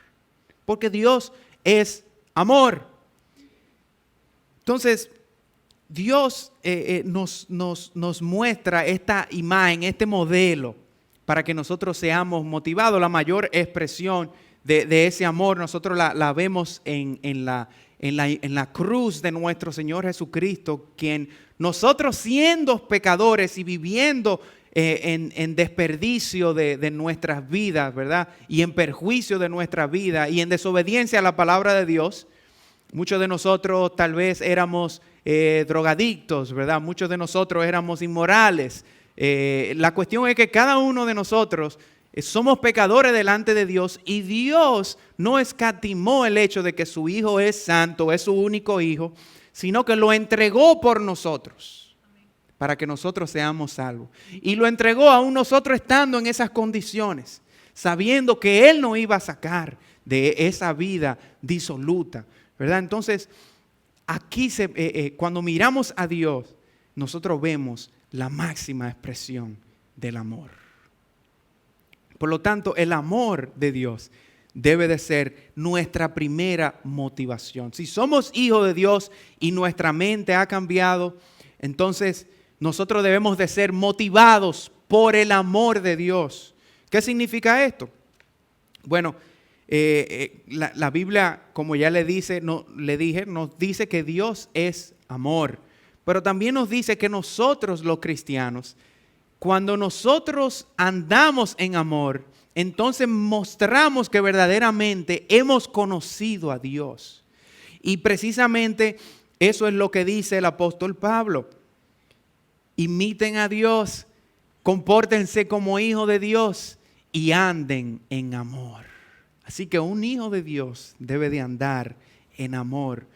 Porque Dios es amor. Entonces, Dios nos muestra esta imagen, este modelo, para que nosotros seamos motivados. La mayor expresión de ese amor nosotros la vemos en la cruz de nuestro Señor Jesucristo, quien nosotros siendo pecadores y viviendo en desperdicio de nuestras vidas, ¿verdad?, y en perjuicio de nuestra vida y en desobediencia a la palabra de Dios. Muchos de nosotros tal vez éramos drogadictos, ¿verdad? Muchos de nosotros éramos inmorales. La cuestión es que cada uno de nosotros somos pecadores delante de Dios, y Dios no escatimó el hecho de que su Hijo es santo, es su único Hijo, sino que lo entregó por nosotros, para que nosotros seamos salvos. Y lo entregó aún nosotros estando en esas condiciones, sabiendo que Él nos iba a sacar de esa vida disoluta, ¿verdad? Entonces, aquí cuando miramos a Dios, nosotros vemos la máxima expresión del amor. Por lo tanto, el amor de Dios debe de ser nuestra primera motivación. Si somos hijos de Dios y nuestra mente ha cambiado, entonces nosotros debemos de ser motivados por el amor de Dios. ¿Qué significa esto? Bueno, la Biblia, como ya le dije, nos dice que Dios es amor. Pero también nos dice que nosotros los cristianos, cuando nosotros andamos en amor, entonces mostramos que verdaderamente hemos conocido a Dios. Y precisamente eso es lo que dice el apóstol Pablo. Imiten a Dios, compórtense como hijos de Dios y anden en amor. Así que un hijo de Dios debe de andar en amor,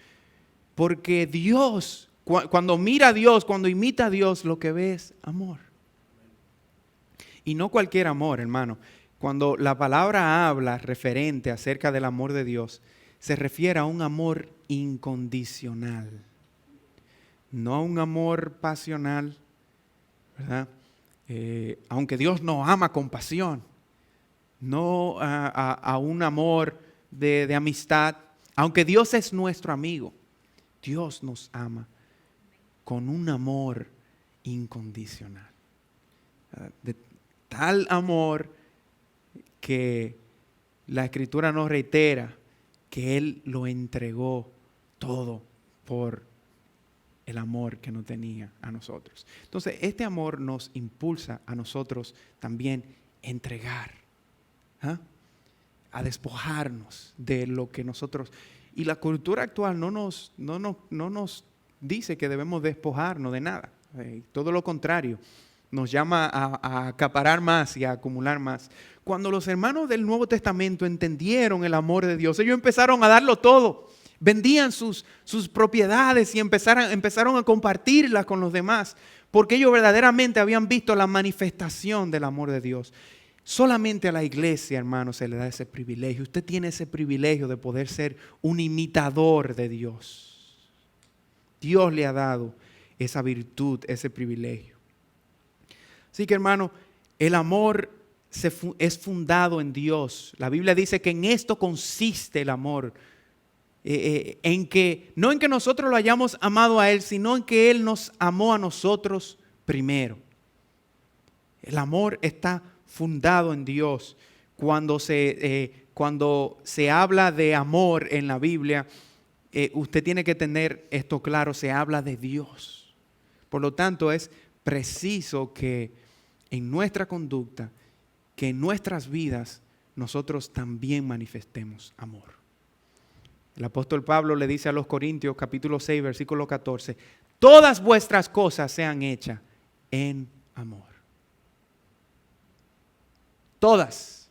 porque Dios, cuando mira a Dios, cuando imita a Dios, lo que ve es amor. Y no cualquier amor, hermano. Cuando la palabra habla referente acerca del amor de Dios, se refiere a un amor incondicional. no a un amor pasional, ¿verdad? Aunque Dios nos ama con pasión, no a un amor de amistad. Aunque Dios es nuestro amigo, Dios nos ama con un amor incondicional. De tal amor que la Escritura nos reitera que Él lo entregó todo por el amor que nos tenía a nosotros. Entonces, este amor nos impulsa a nosotros también entregar, a despojarnos de lo que nosotros... Y la cultura actual no nos dice que debemos despojarnos de nada. Todo lo contrario, nos llama a acaparar más y a acumular más. Cuando los hermanos del Nuevo Testamento entendieron el amor de Dios, ellos empezaron a darlo todo. Vendían sus propiedades y empezaron a compartirlas con los demás, porque ellos verdaderamente habían visto la manifestación del amor de Dios. Solamente a la iglesia, hermano, se le da ese privilegio. Usted tiene ese privilegio de poder ser un imitador de Dios. Dios le ha dado esa virtud, ese privilegio. Así que, hermano, el amor es fundado en Dios. La Biblia dice que en esto consiste el amor. No en que nosotros lo hayamos amado a Él, sino en que Él nos amó a nosotros primero. El amor está fundado en Dios. Cuando se habla de amor en la Biblia, usted tiene que tener esto claro, se habla de Dios. Por lo tanto, es preciso que en nuestra conducta, que en nuestras vidas, nosotros también manifestemos amor. El apóstol Pablo le dice a los Corintios, capítulo 6, versículo 14, todas vuestras cosas sean hechas en amor. Todas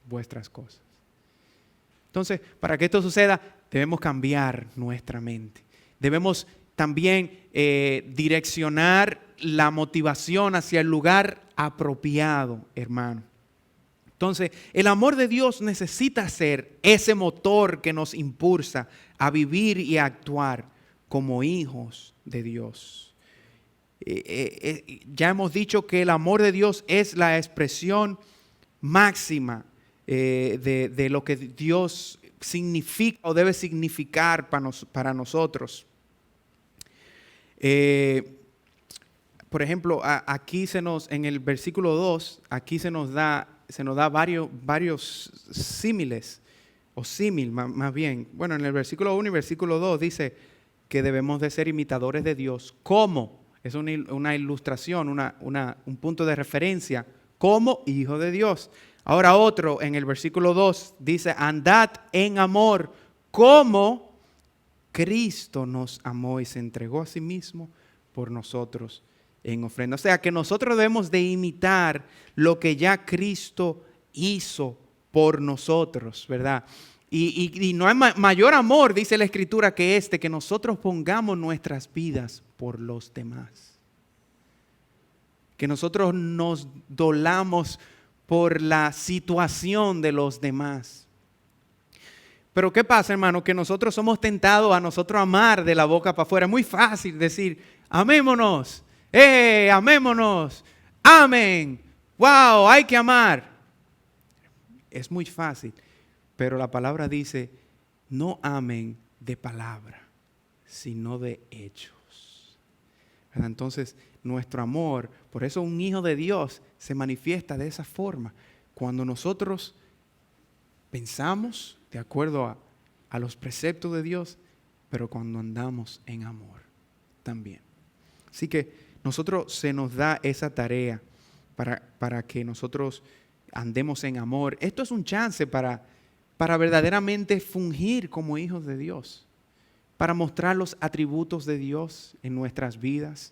vuestras cosas. Entonces, para que esto suceda, debemos cambiar nuestra mente. Debemos también direccionar la motivación hacia el lugar apropiado, hermano. Entonces, el amor de Dios necesita ser ese motor que nos impulsa a vivir y a actuar como hijos de Dios. Ya hemos dicho que el amor de Dios es la expresión máxima de lo que Dios significa o debe significar para nosotros. Por ejemplo, aquí en el versículo 2, aquí se nos da varios símiles, o símil más bien. Bueno, en el versículo 1 y versículo 2 dice que debemos de ser imitadores de Dios. ¿Cómo? Es una ilustración, un punto de referencia, como hijo de Dios. Ahora otro, en el versículo 2, dice, andad en amor, como Cristo nos amó y se entregó a sí mismo por nosotros en ofrenda. O sea, que nosotros debemos de imitar lo que ya Cristo hizo por nosotros, ¿verdad? Y no hay mayor amor, dice la Escritura, que nosotros pongamos nuestras vidas por los demás. Que nosotros nos dolamos por la situación de los demás. Pero ¿qué pasa, hermano? Que nosotros somos tentados a nosotros amar de la boca para afuera. Es muy fácil decir, amémonos, amémonos, amén, wow, hay que amar. Es muy fácil. Pero la palabra dice, no amen de palabra, sino de hechos. ¿Verdad? Entonces, nuestro amor, por eso un hijo de Dios se manifiesta de esa forma. Cuando nosotros pensamos de acuerdo a los preceptos de Dios, pero cuando andamos en amor también. Así que nosotros se nos da esa tarea para que nosotros andemos en amor. Esto es un chance para verdaderamente fungir como hijos de Dios, para mostrar los atributos de Dios en nuestras vidas.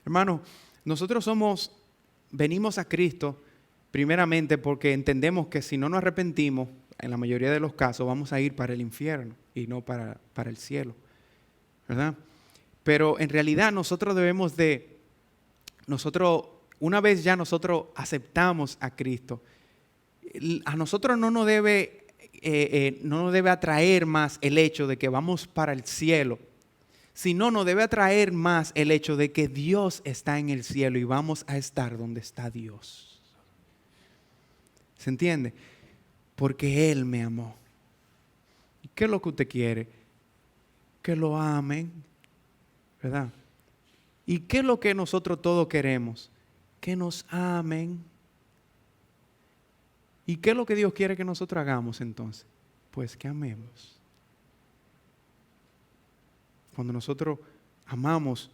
Hermano, nosotros venimos a Cristo primeramente porque entendemos que si no nos arrepentimos, en la mayoría de los casos vamos a ir para el infierno y no para el cielo, ¿verdad? Pero en realidad una vez ya nosotros aceptamos a Cristo, a nosotros no nos debe no nos debe atraer más el hecho de que vamos para el cielo, sino nos debe atraer más el hecho de que Dios está en el cielo y vamos a estar donde está Dios. ¿Se entiende? Porque Él me amó. ¿Qué es lo que usted quiere? Que lo amen, ¿verdad? ¿Y qué es lo que nosotros todos queremos? Que nos amen. ¿Y qué es lo que Dios quiere que nosotros hagamos entonces? Pues que amemos. Cuando nosotros amamos,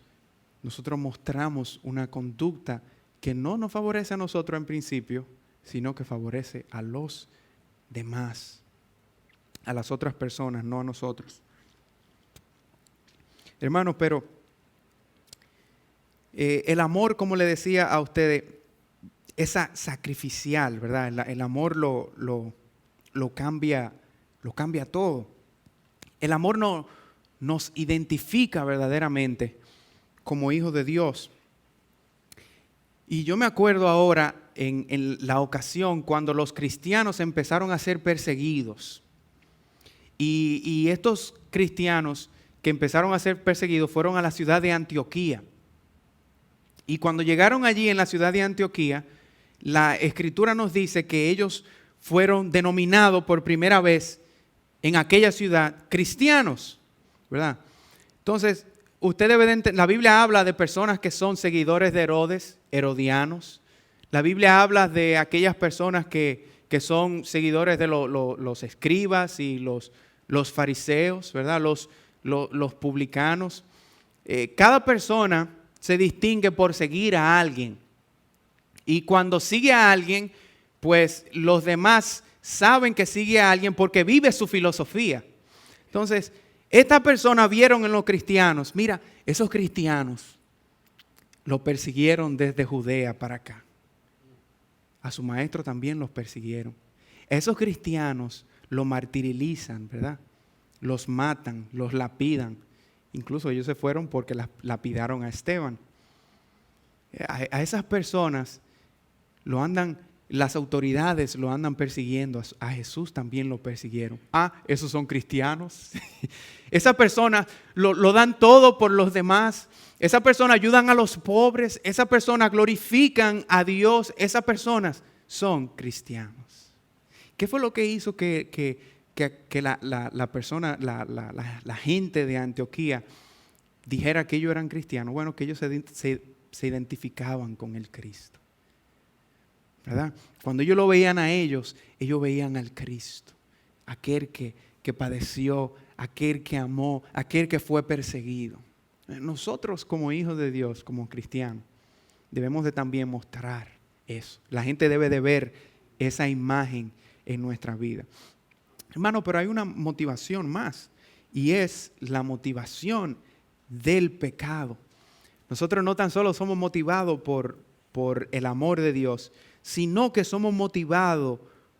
nosotros mostramos una conducta que no nos favorece a nosotros en principio, sino que favorece a los demás, a las otras personas, no a nosotros. Hermanos, pero el amor, como le decía a ustedes, es sacrificial, ¿verdad? El amor lo cambia todo. El amor nos identifica verdaderamente como hijos de Dios. Y yo me acuerdo ahora en la ocasión cuando los cristianos empezaron a ser perseguidos. Y estos cristianos que empezaron a ser perseguidos fueron a la ciudad de Antioquía. Y cuando llegaron allí en la ciudad de Antioquía, la Escritura nos dice que ellos fueron denominados por primera vez en aquella ciudad cristianos, ¿verdad? Entonces, usted debe de entender, la Biblia habla de personas que son seguidores de Herodes, herodianos. La Biblia habla de aquellas personas que son seguidores de los escribas y los fariseos, ¿verdad? Los publicanos. Cada persona se distingue por seguir a alguien. Y cuando sigue a alguien, pues los demás saben que sigue a alguien porque vive su filosofía. Entonces, estas personas vieron en los cristianos, mira, esos cristianos lo persiguieron desde Judea para acá. A su maestro también los persiguieron. Esos cristianos lo martirizan, ¿verdad? Los matan, los lapidan. Incluso ellos se fueron porque lapidaron a Esteban. A esas personas las autoridades lo andan persiguiendo. A Jesús también lo persiguieron. Esos son cristianos. Esas personas lo dan todo por los demás. Esas personas ayudan a los pobres. Esas personas glorifican a Dios. Esas personas son cristianos. ¿Qué fue lo que hizo que la gente de Antioquía dijera que ellos eran cristianos? Bueno, que ellos se identificaban con el Cristo, ¿verdad? Cuando ellos lo veían a ellos veían al Cristo, aquel que padeció, aquel que amó, aquel que fue perseguido. Nosotros como hijos de Dios, como cristianos, debemos de también mostrar eso. La gente debe de ver esa imagen en nuestra vida. Hermano, pero hay una motivación más, y es la motivación del pecado. Nosotros no tan solo somos motivados por el amor de Dios, sino que somos motivados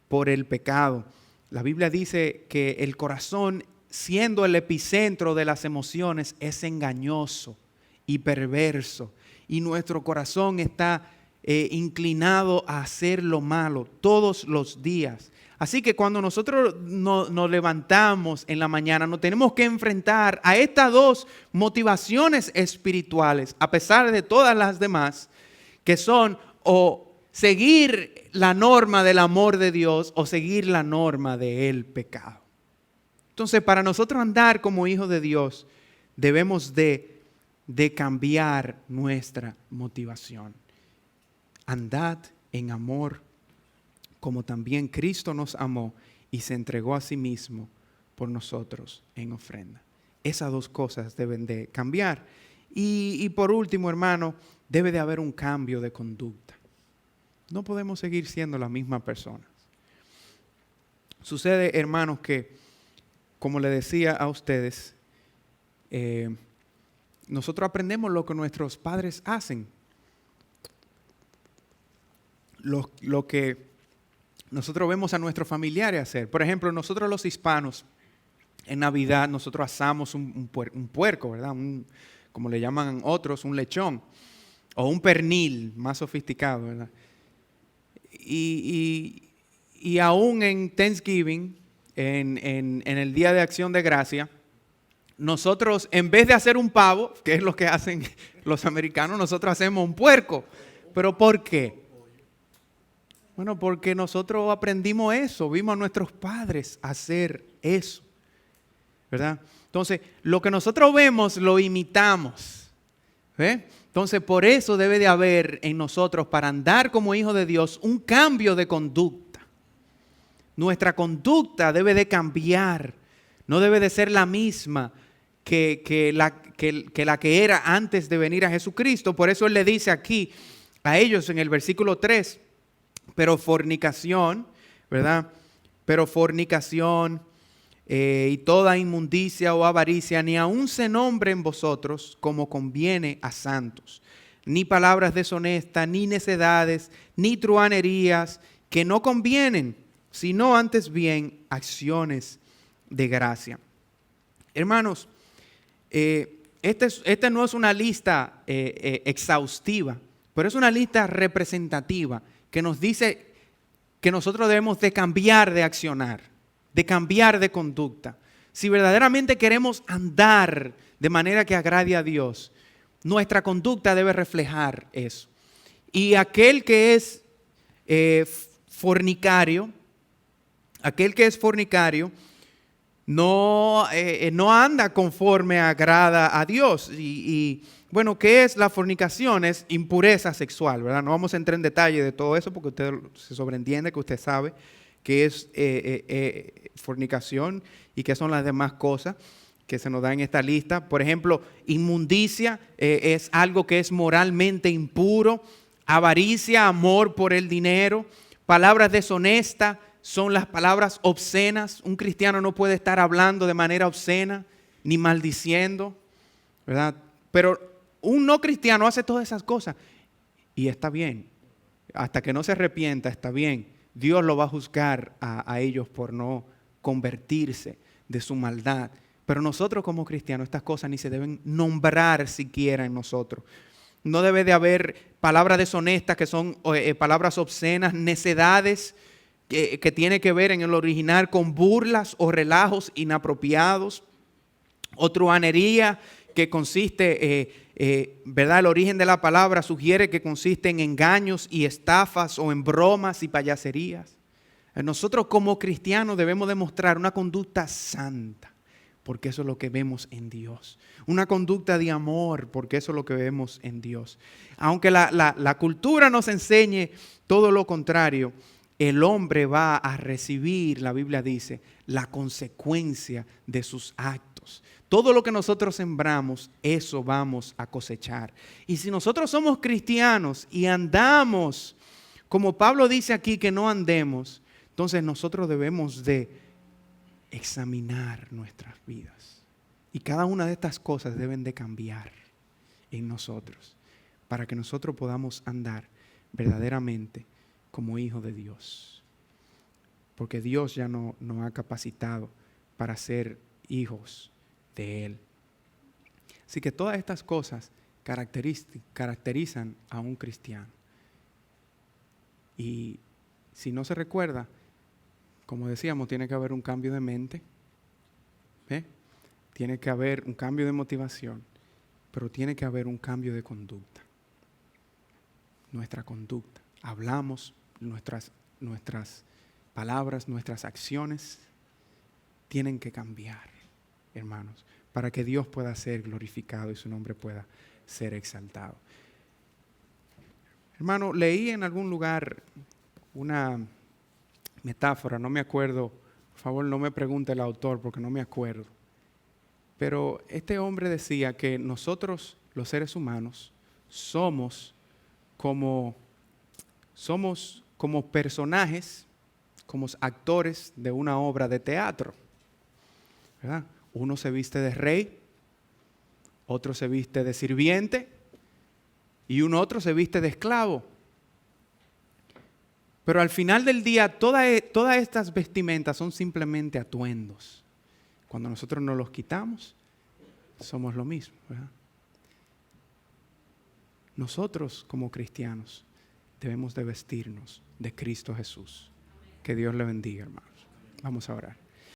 por el pecado. La Biblia dice que el corazón, siendo el epicentro de las emociones, es engañoso y perverso. Y nuestro corazón está inclinado a hacer lo malo todos los días. Así que cuando nosotros nos levantamos en la mañana, nos tenemos que enfrentar a estas dos motivaciones espirituales, a pesar de todas las demás, que son o seguir la norma del amor de Dios o seguir la norma del pecado. Entonces, para nosotros andar como hijos de Dios, debemos de cambiar nuestra motivación. Andad en amor, como también Cristo nos amó y se entregó a sí mismo por nosotros en ofrenda. Esas dos cosas deben de cambiar. Y por último, hermano, debe de haber un cambio de conducta. No podemos seguir siendo las mismas personas. Sucede, hermanos, que, como le decía a ustedes, nosotros aprendemos lo que nuestros padres hacen. Lo que nosotros vemos a nuestros familiares hacer. Por ejemplo, nosotros los hispanos, en Navidad, nosotros asamos un puerco, ¿verdad? Como le llaman otros, un lechón. O un pernil, más sofisticado, ¿verdad? Y aún en Thanksgiving, en el Día de Acción de Gracia, nosotros, en vez de hacer un pavo, que es lo que hacen los americanos, nosotros hacemos un puerco. ¿Pero por qué? Bueno, porque nosotros aprendimos eso, vimos a nuestros padres hacer eso, ¿verdad? Entonces, lo que nosotros vemos lo imitamos, ¿ve? Entonces, por eso debe de haber en nosotros, para andar como hijos de Dios, un cambio de conducta. Nuestra conducta debe de cambiar, no debe de ser la misma que la que era antes de venir a Jesucristo. Por eso Él le dice aquí a ellos en el versículo 3, pero fornicación, ¿verdad? Pero fornicación y toda inmundicia o avaricia, ni aun se nombre en vosotros como conviene a santos, ni palabras deshonestas, ni necedades, ni truhanerías, que no convienen, sino antes bien acciones de gracia. Hermanos, esta no es una lista exhaustiva, pero es una lista representativa que nos dice que nosotros debemos de cambiar de accionar, de cambiar de conducta. Si verdaderamente queremos andar de manera que agrade a Dios, nuestra conducta debe reflejar eso. Y aquel que es fornicario, no anda conforme agrada a Dios. Y bueno, ¿qué es la fornicación? Es impureza sexual, ¿verdad? No vamos a entrar en detalle de todo eso porque usted se sobreentiende que usted sabe qué es fornicación y qué son las demás cosas que se nos da en esta lista. Por ejemplo, inmundicia es algo que es moralmente impuro. Avaricia, amor por el dinero. Palabras deshonestas son las palabras obscenas. Un cristiano no puede estar hablando de manera obscena ni maldiciendo, ¿verdad? Pero un no cristiano hace todas esas cosas y está bien. Hasta que no se arrepienta, está bien. Dios lo va a juzgar a ellos por no convertirse de su maldad. Pero nosotros como cristianos, estas cosas ni se deben nombrar siquiera en nosotros. No debe de haber palabras deshonestas que son palabras obscenas, necedades que tiene que ver en el original con burlas o relajos inapropiados, o truhanería que consiste, ¿verdad? El origen de la palabra sugiere que consiste en engaños y estafas o en bromas y payaserías. Nosotros como cristianos debemos demostrar una conducta santa, porque eso es lo que vemos en Dios. Una conducta de amor, porque eso es lo que vemos en Dios. Aunque la cultura nos enseñe todo lo contrario, el hombre va a recibir, la Biblia dice, la consecuencia de sus actos. Todo lo que nosotros sembramos, eso vamos a cosechar. Y si nosotros somos cristianos y andamos, como Pablo dice aquí que no andemos, entonces nosotros debemos de examinar nuestras vidas. Y cada una de estas cosas deben de cambiar en nosotros para que nosotros podamos andar verdaderamente como hijos de Dios. Porque Dios ya nos ha capacitado para ser hijos de Él. Así que todas estas cosas caracterizan a un cristiano. Y si no se recuerda, como decíamos, tiene que haber un cambio de mente, tiene que haber un cambio de motivación, pero tiene que haber un cambio de conducta. Nuestra conducta. Hablamos, nuestras palabras, nuestras acciones tienen que cambiar, hermanos, para que Dios pueda ser glorificado y su nombre pueda ser exaltado. Hermano, leí en algún lugar una metáfora, no me acuerdo, por favor no me pregunte el autor porque no me acuerdo, pero este hombre decía que nosotros, los seres humanos, somos como personajes, como actores de una obra de teatro, ¿verdad? Uno se viste de rey, otro se viste de sirviente y otro se viste de esclavo. Pero al final del día, todas estas vestimentas son simplemente atuendos. Cuando nosotros nos los quitamos, somos lo mismo, ¿verdad? Nosotros como cristianos debemos de vestirnos de Cristo Jesús. Que Dios le bendiga, hermanos. Vamos a orar.